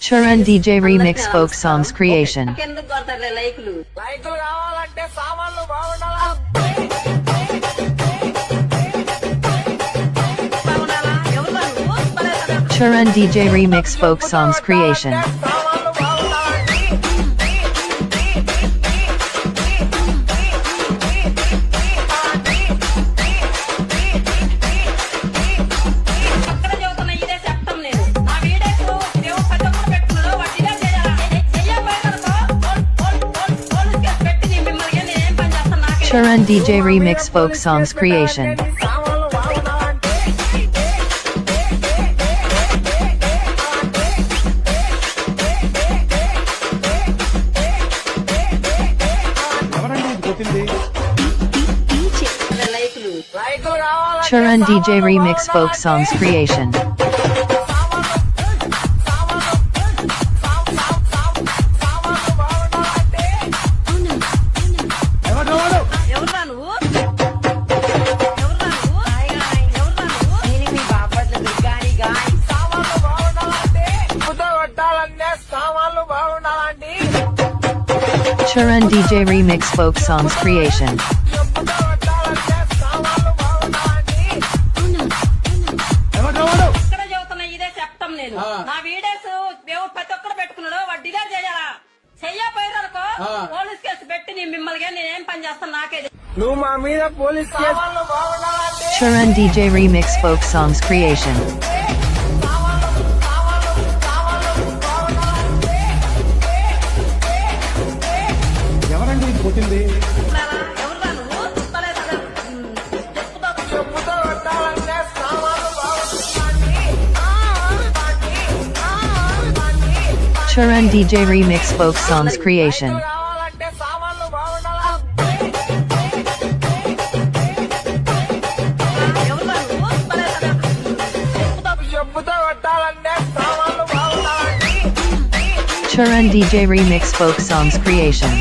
Charan DJ Remix Folk Songs Creation. నాకెందుకు కొడతారులే లైకులు లైకులు కావాలంటే సామాన్లు బాగుండాలా. బాగుండాలా? ఎవరు నువ్వు? పర్లేదు. Charan DJ Remix Folk Songs Creation. సామాన్లు బాగుండాలండి. అక్కడ చదువుతున్న ఇదే చెప్తాం నేను. నా వీడియోస్ దేవుడు ప్రతి ఒక్కరు పెట్టుకున్నాడు. వాడు డిలీట్ చేయాలా? చెయ్యకపోయేదనుకో, పోలీస్ కేసు పెట్టి మిమ్మల్ని నేనేం పని చేస్తాను నాకే. Charan DJ Remix Folk Songs Creation. సామాన్లు బాగుండాలంటే ఎవరండి ఇది కొట్టింది? లైకులు లైకులు కావాలంటే Charan DJ Remix Folk Songs Creation. సామాన్లు బాగుండాలంటే ఎవరు? ఎవరురా నువ్వు? ఎవరురా నువ్వు? ఎవరురా నువ్వు? నేను మీ బాపట్ల దుర్గాని గాని. సామాన్లు బాగుండాలంటే ఉప్పుతో కొట్టాలంటే సామాన్లు బాగుండాలండి. Charan DJ Remix Folk Songs Creation. ఉప్పుతో కొట్టాలంటే సామాన్లు బాగుండాలండి. ఎవరు? ఇక్కడ చదువుతున్న ఇదే చెప్తాం నేను. నా వీడియోస్ దేవుడు ప్రతి ఒక్కరు పెట్టుకున్నాడు. వాడు డిలీట్ చేయాలా? చెయ్యకపోయేదనుకో, పోలీస్ కేసు పెట్టి మిమ్మల్ని నేనేం పని చేస్తాను నాకే. నువ్వు మా మీద పోలీస్ సామాన్లు బాగుండాలంటే Charan DJ Remix Folk Songs Creation. ఎవరండి ఇది కొట్టింది? ఎవరురా నువ్వు? పర్లేదు. చెప్పుతో చెప్పుతో కొట్టాలంటే సామాన్లు బాగుండాలండి. Charan DJ Remix Folk Songs Creation. కావాలంటే సామాన్లు బాగుండాలా. ఎవరురా నువ్వు? పర్లేదు. చెప్పుతో కొట్టాలంటే సామాన్లు బాగుండాలండి. Charan DJ Remix Folk Songs Creation.